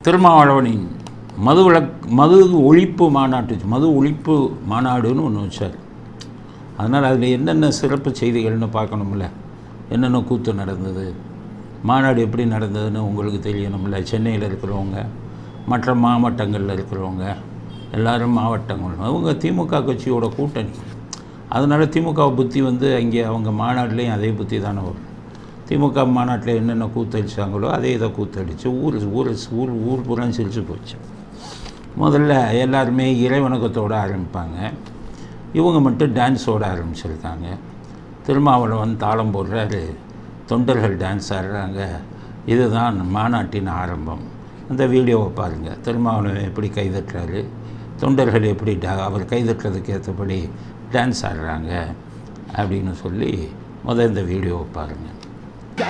திருமாவளவனின் மது ஒழிப்பு மாநாடுன்னு ஒன்று வச்சார். அதனால் அதில் என்னென்ன சிறப்பு செய்திகள்னு பார்க்கணும்ல, என்னென்ன கூத்து நடந்தது, மாநாடு எப்படி நடந்ததுன்னு உங்களுக்கு தெரியணும்ல. சென்னையில் இருக்கிறவங்க, மற்ற மாவட்டங்களில் இருக்கிறவங்க எல்லோரும் மாவட்டங்கள் அவங்க திமுக கட்சியோட கூட்டணி. அதனால் திமுக புத்தி அங்கே அவங்க மாநாட்டிலையும் அதே புத்தி தானே வரும். திமுக மாநாட்டில் என்னென்ன கூத்தடிச்சாங்களோ அதே இதை கூத்தடிச்சு ஊர் புறம் சிரிச்சு போச்சு. முதல்ல எல்லாருமே இறைவணக்கத்தோடு ஆரம்பிப்பாங்க, இவங்க மட்டும் டான்ஸோடு ஆரம்பிச்சிருக்காங்க. திருமாவளவன் தாளம் போடுறாரு, தொண்டர்கள் டான்ஸ் ஆடுறாங்க. இதுதான் மாநாட்டின் ஆரம்பம். அந்த வீடியோவை பாருங்கள். திருமாவளவன் எப்படி கைதட்டுறாரு, தொண்டர்கள் எப்படி அவர் கைதட்டுறதுக்கு ஏற்றபடி டான்ஸ் ஆடுறாங்க அப்படின்னு சொல்லி இந்த வீடியோவை பாருங்கள். ஸோ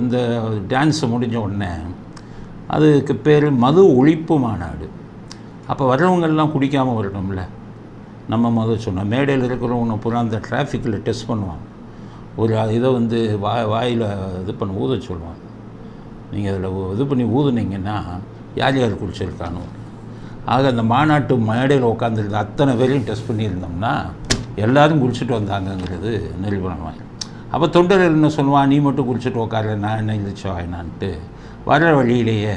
இந்த டான்ஸு முடிஞ்ச உடனே அதுக்கு பேர் மது ஒழிப்பு மாநாடு. அப்போ வர்றவங்கெல்லாம் குடிக்காமல் வரணும்ல. நம்ம சொன்னோம், மேடையில் இருக்கிறவங்க பூரா அந்த டிராஃபிக்கில் டெஸ்ட் பண்ணுவாங்க. ஒரு இதை வாயில் ஊத சொல்லுவாங்க. நீங்கள் அதில் பண்ணி ஊதுனீங்கன்னா யார் யார் குடிச்சிருக்கானோ. ஆக அந்த மாநாட்டு மேடையில் உட்காந்துருந்த அத்தனை பேரையும் டெஸ்ட் பண்ணியிருந்தோம்னா எல்லோரும் குடிச்சிட்டு வந்தாங்கங்கிறது நிரூபணமாக. அப்போ தொண்டர்கள் என்ன சொல்லுவான், நீ மட்டும் குடிச்சிட்டு உட்கார, நான் என்ன இருந்துச்சோ என்னான்ட்டு வர்ற வழியிலேயே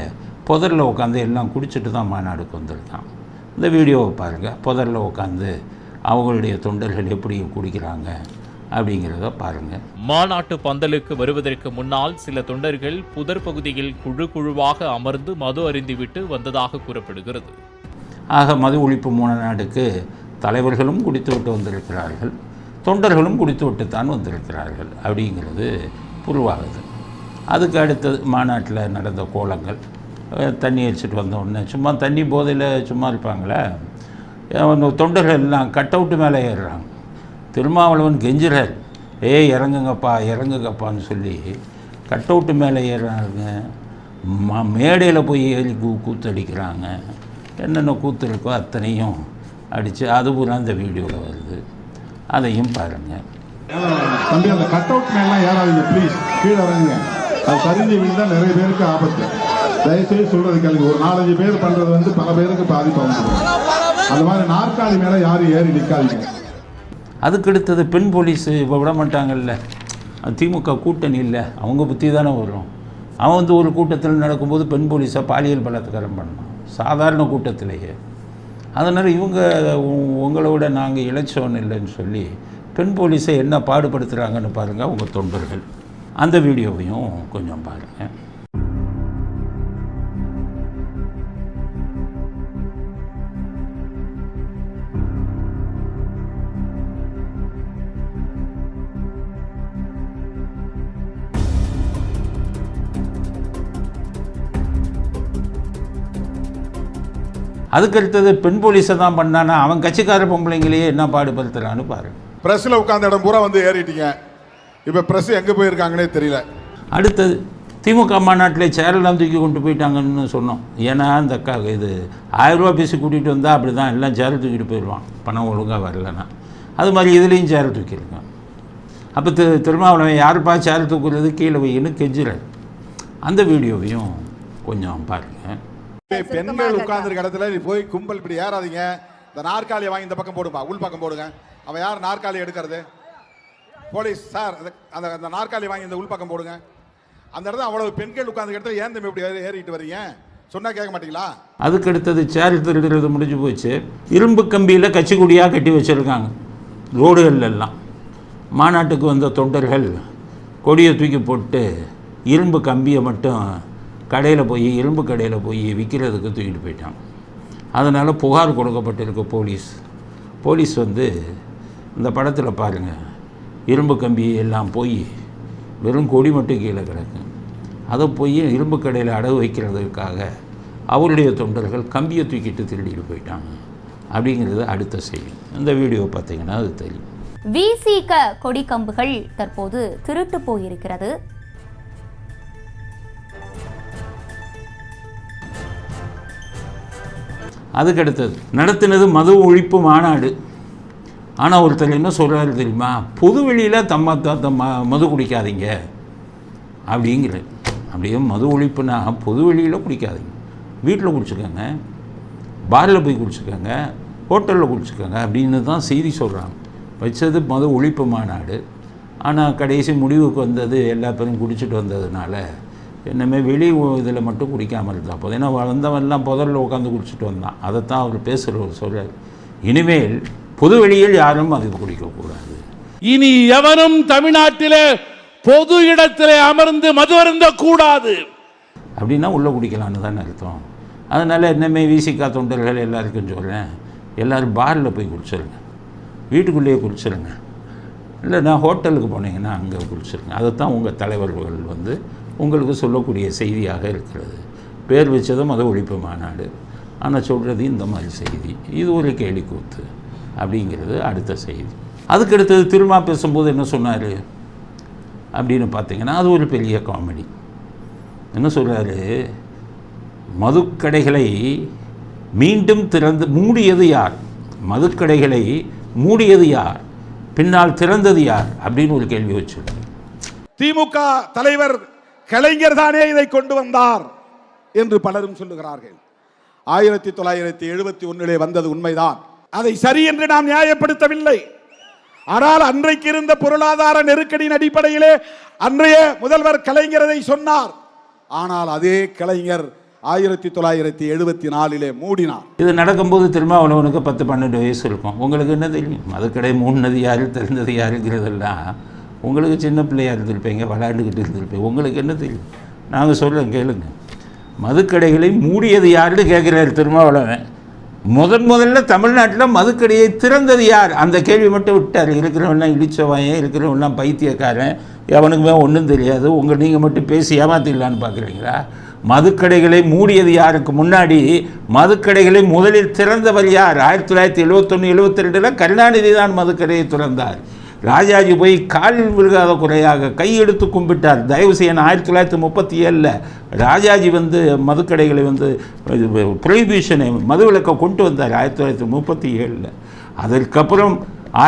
புதரில் உட்காந்து எல்லாம் குடிச்சிட்டு தான் மாநாடுக்கு வந்திருக்கான். இந்த வீடியோவை பாருங்கள். புதரில் உட்காந்து அவங்களுடைய தொண்டர்கள் எப்படி குடிக்கிறாங்க அப்படிங்கிறத பாருங்கள். மாநாட்டு பந்தலுக்கு வருவதற்கு முன்னால் சில தொண்டர்கள் புதர் பகுதியில் குழுவாக அமர்ந்து மது அருந்திவிட்டு வந்ததாக கூறப்படுகிறது. ஆக மது ஒழிப்பு மாநாடுக்கு தலைவர்களும் குடித்துவிட்டு வந்திருக்கிறார்கள், தொண்டர்களும் குடித்துவிட்டுத்தான் வந்திருக்கிறார்கள் அப்படிங்கிறது புரிவாகுது. அதுக்கு அடுத்தது மாநாட்டில் நடந்த கோலங்கள். தண்ணி அடிச்சுட்டு வந்தோடனே சும்மா தண்ணி போதையில் சும்மா இருப்பாங்களே, தொண்டர்கள் எல்லாம் கட் அவுட்டு மேலே ஏறுறாங்க. திருமாவளவன் கெஞ்சுறார், இறங்குங்கப்பான்னு சொல்லி கட் அவுட்டு மேலே ஏறுறாங்க. மேடையில் போய் ஏறி கூத்தடிக்கிறாங்க. என்னென்ன கூத்து இருக்கோ அத்தனையும் அடித்து அது பூரா அந்த வீடியோவில் வருது. அதையும் பாருங்கள். தம்பி, அந்த கட் அவுட் மேலாம் ஏறாதீங்க ப்ளீஸ், கீழே இறங்குங்க. அது சரிஞ்சு விழுந்தா நிறைய பேருக்கு ஆபத்து. தயவுசெய்து சொல்றது கேளுங்க. ஒரு 4-5 பேர் பண்றது பல பேருக்கு பாதிப்பு வந்துடும். அந்த மாதிரி நாற்காலி மேலே யாரும் ஏறி நிற்காதீங்க. அதுக்கு அடுத்தது பெண் போலீஸ் இப்போ விட மாட்டாங்கல்ல, திமுக கூட்டணி இல்லை, அவங்க புத்தி தானே வரும். அவன் ஒரு கூட்டத்தில் நடக்கும்போது பெண் போலீஸை பாலியல் பலாத்காரம் பண்ணணும், சாதாரண கூட்டத்திலேயே. அதனால் இவங்க உங்களோட நாங்கள் இளைச்சோன்னு இல்லைன்னு சொல்லி பெண் போலீஸை என்ன பாடுபடுத்துகிறாங்கன்னு பாருங்கள் உங்கள் தொண்டர்கள். அந்த வீடியோவையும் கொஞ்சம் பாருங்கள். அதுக்கடுத்தது பெண் போலீஸை தான் பண்ணானா அவன் கட்சிக்கார பொம்பளைங்களையே என்ன பாடுபடுத்துறான்னு பாரு. பிரஸ்ல உட்கார்ந்த இடம் பூரா ஏறிட்டீங்க. இப்போ பிரஸ் எங்கே போயிருக்காங்கன்னே தெரியல. அடுத்தது திமுக மாநாட்டில் சேரெல்லாம் தூக்கி கொண்டு போயிட்டாங்கன்னு சொன்னோம். ஏன்னா இந்த இது 1000 ரூபா பேசி கூட்டிகிட்டு வந்தால் அப்படி தான் எல்லாம் சேரை தூக்கிட்டு போயிடுவான், பணம் ஒழுங்காக வரலன்னா. அது மாதிரி இதுலேயும் சேரை தூக்கியிருக்கான். அப்போ திருமாவளவன் யாருப்பா சேரை தூக்குறது, கீழே வையின்னு கெஞ்சுறாரு. அந்த வீடியோவையும் கொஞ்சம் பாருங்கள். பெண்கள் உட்கார்ந்துருக்க இடத்துல நீ போய் கும்பல் இப்படி ஏறாதீங்க. இந்த நாற்காலியை வாங்கி இந்த பக்கம் போடுப்பா, உள் பக்கம் போடுங்க. அவன் யார் நாற்காலி எடுக்கிறது? போலீஸ் சார், அந்த நாற்காலி வாங்கி இந்த உள் பக்கம் போடுங்க. அந்த இடத்துல அவ்வளவு பெண்கள் உட்கார்ந்து இடத்துல ஏன் தம்பி இப்படி ஏறிட்டு வரீங்க சொன்னா கேட்க மாட்டீங்களா? அதுக்கு அடுத்தது சேர் திருடுறது முடிஞ்சு போச்சு. இரும்பு கம்பியில் கட்சி கொடியாக கட்டி வச்சுருக்காங்க ரோடுகள் எல்லாம். மாநாட்டுக்கு வந்த தொண்டர்கள் கொடியை தூக்கி போட்டு இரும்பு கம்பியை மட்டும் இரும்பு கடையில் போய் விற்கிறதுக்கு தூக்கிட்டு போயிட்டாங்க. அதனால் புகார் கொடுக்கப்பட்டிருக்க போலீஸ் இந்த படத்தில் பாருங்கள், இரும்பு கம்பி எல்லாம் போய் வெறும் கொடி மட்டும் கீழே கிடக்கு. அதை போய் இரும்பு கடையில் அடகு வைக்கிறதுக்காக அவருடைய தொண்டர்கள் கம்பியை தூக்கிட்டு திருடிட்டு போயிட்டாங்க அப்படிங்கிறது அடுத்த செய்தி. இந்த வீடியோ பார்த்தீங்கன்னா அது தெரியும். விசிக கொடி கம்புகள் தற்போது திருட்டு போயிருக்கிறது. அதுக்கடுத்தது நடத்தினது மது ஒழிப்பு மாநாடு. ஆனால் ஒருத்தர் என்ன சொல்கிறாரு தெரியுமா, பொது வெளியில் மது குடிக்காதீங்க அப்படிங்கிற. அப்படியே மது ஒழிப்புனா பொது வெளியில் குடிக்காதீங்க, வீட்டில் குடிச்சுக்கோங்க, பாரில் போய் குடிச்சுக்கோங்க, ஹோட்டலில் குடிச்சுக்கோங்க அப்படின்னு தான் செய்தி சொல்கிறாங்க. வச்சது மது ஒழிப்பு மாநாடு. ஆனால் கடைசி முடிவுக்கு வந்தது எல்லா பேரும் குடிச்சிட்டு வந்ததுனால என்னமே வெளி இதில் மட்டும் குடிக்காமல் இருந்தால் போதும். ஏன்னா வந்தவன்லாம் புதரில் உட்காந்து குடிச்சிட்டு வந்தான். அதைத்தான் அவர் பேசுகிறவர் சொல்கிறார். இனிமேல் பொது வெளியில் யாரும் அது குடிக்கக்கூடாது. இனி எவரும் தமிழ்நாட்டிலே பொது இடத்திலே அமர்ந்து மது அருந்தக்கூடாது அப்படின்னா உள்ளே குடிக்கலான்னு தானே அர்த்தம். அதனால் என்னமே விசிகா தொண்டர்கள் எல்லாருக்கும் சொல்கிறேன், எல்லோரும் பாரில் போய் குடிச்சிருங்க, வீட்டுக்குள்ளேயே குடிச்சிருங்க, இல்லைன்னா ஹோட்டலுக்கு போனீங்கன்னா அங்கே குடிச்சிருங்க. அதைத்தான் உங்கள் தலைவர்கள் உங்களுக்கு சொல்லக்கூடிய செய்தியாக இருக்கிறது. பேர் வச்சதும் மது ஒழிப்பு மாநாடு, ஆனால் சொல்கிறது இந்த மாதிரி செய்தி. இது ஒரு கேலிக்கூத்து அப்படிங்கிறது அடுத்த செய்தி. அதுக்கடுத்தது திரும்ப பேசும்போது என்ன சொன்னார் அப்படின்னு பார்த்தீங்கன்னா, அது ஒரு பெரிய காமெடி. என்ன சொல்கிறாரு, மதுக்கடைகளை மீண்டும் மூடியது யார், மதுக்கடைகளை மூடியது யார், பின்னால் திறந்தது யார் அப்படின்னு ஒரு கேள்வி வச்சிருக்காரு. திமுக தலைவர் கலைஞர் தானே இதை கொண்டு வந்தார் என்று பலரும் சொல்லுகிறார்கள். 1971 வந்தது உண்மைதான். அதை சரி என்று நாம் நியாயப்படுத்தவில்லை. ஆனால் அன்றைக்கு இருந்த பொருளாதார நெருக்கடியின் அடிப்படையிலே அன்றைய முதல்வர் கலைஞர் அதை சொன்னார். ஆனால் அதே கலைஞர் 1974 மூடினார். இது நடக்கும்போது திருமாவளவனுக்கு 10-12 வயசு இருக்கும். உங்களுக்கு என்ன தெரியும், மதுக்கடை மூடினது யாரு, திறந்தது யாருங்கிறதெல்லாம் உங்களுக்கு சின்ன பிள்ளையாக இருந்திருப்பீங்க, விளையாண்டுக்கிட்டு இருந்திருப்பீங்க. உங்களுக்கு என்ன தெரியும்? நாங்கள் சொல்கிறோம் கேளுங்க. மதுக்கடைகளை மூடியது யாருன்னு கேட்குறாரு திருமாவளவன். முதல்ல தமிழ்நாட்டில் மதுக்கடையை திறந்தது யார், அந்த கேள்வி மட்டும் விட்டார். இருக்கிறவன்லாம் இடிச்சவாயன், இருக்கிறவன்லாம் பைத்தியக்காரன், எவனுக்குமே ஒன்றும் தெரியாது, நீங்கள் மட்டும் பேசி ஏமாத்திடலான்னு பார்க்குறீங்களா? மதுக்கடைகளை மூடியது யாருக்கு முன்னாடி மதுக்கடைகளை முதலில் திறந்தவர் யார்? 1971-72 கருணாநிதி தான் மதுக்கடையை திறந்தார். ராஜாஜி போய் காலில் விழுகாத குறையாக கையெடுத்து கும்பிட்டார். தயவு செய்ய 1937 ராஜாஜி மதுக்கடைகளை ப்ரொஹிபிஷனை மதுவிலக்கை கொண்டு வந்தார் 1937. அதற்கப்புறம்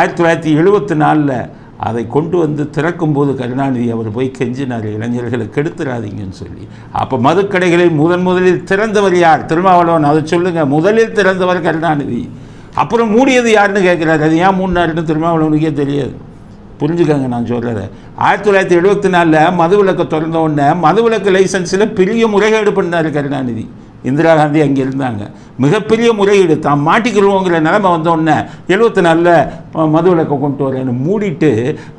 1974 அதை கொண்டு திறக்கும்போது கருணாநிதி அவர் போய் கெஞ்சினார், இளைஞர்களை கெடுத்துறாதீங்கன்னு சொல்லி. அப்போ மதுக்கடைகளை முதலில் திறந்தவர் யார்? திருமாவளவன் அதை சொல்லுங்கள். முதலில் திறந்தவர் கருணாநிதி. அப்புறம் மூடியது யாருன்னு கேட்குறாரு. அது ஏன் மூடினாருன்னு திருமாவளவனுக்கே தெரியாது. புரிஞ்சுக்கங்க நான் சொல்கிறேன். 1974 மதுவிலக்கை திறந்த உடனே மதுவிலக்கு லைசன்ஸில் பெரிய முறைகேடு பண்ணார் கருணாநிதி. இந்திரா காந்தி அங்கே இருந்தாங்க. மிகப்பெரிய முறையீடு, தான் மாட்டிக்கிறோங்கிற நிலைமை வந்தோடனே 74 மதுவிலக்கை கொண்டு வரேன்னு மூடிட்டு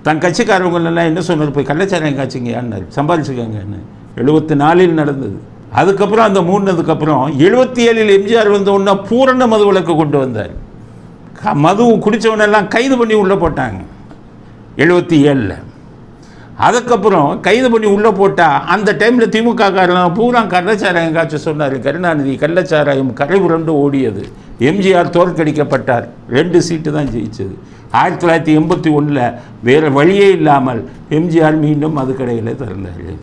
தன் கட்சிக்காரவங்களெல்லாம் என்ன சொன்னார், போய் கள்ளச்சாராயம் காய்ச்சிங்கன்னாரு, சம்பாதிச்சுக்கங்கன்னு. 74 நடந்தது. அதுக்கப்புறம் அந்த மூடினதுக்கப்புறம் 77 எம்ஜிஆர் வந்தோடனே பூரண மதுவிலக்கு கொண்டு வந்தார். மது குடித்தவனெல்லாம் கைது பண்ணி உள்ளே போட்டாங்க 77. அதுக்கப்புறம் கைது பண்ணி உள்ளே போட்டால் அந்த டைமில் திமுக காரன் பூரா கள்ளச்சாராயம் காய்ச்ச சொன்னார் கருணாநிதி. கள்ளச்சாராயம் கரை புரண்டு ஓடியது. எம்ஜிஆர் தோற்கடிக்கப்பட்டார். 2 சீட்டு தான் ஜெயிச்சது. 1981 வேறு வழியே இல்லாமல் எம்ஜிஆர் மீண்டும் மதுக்கடைகளை திறந்தார்.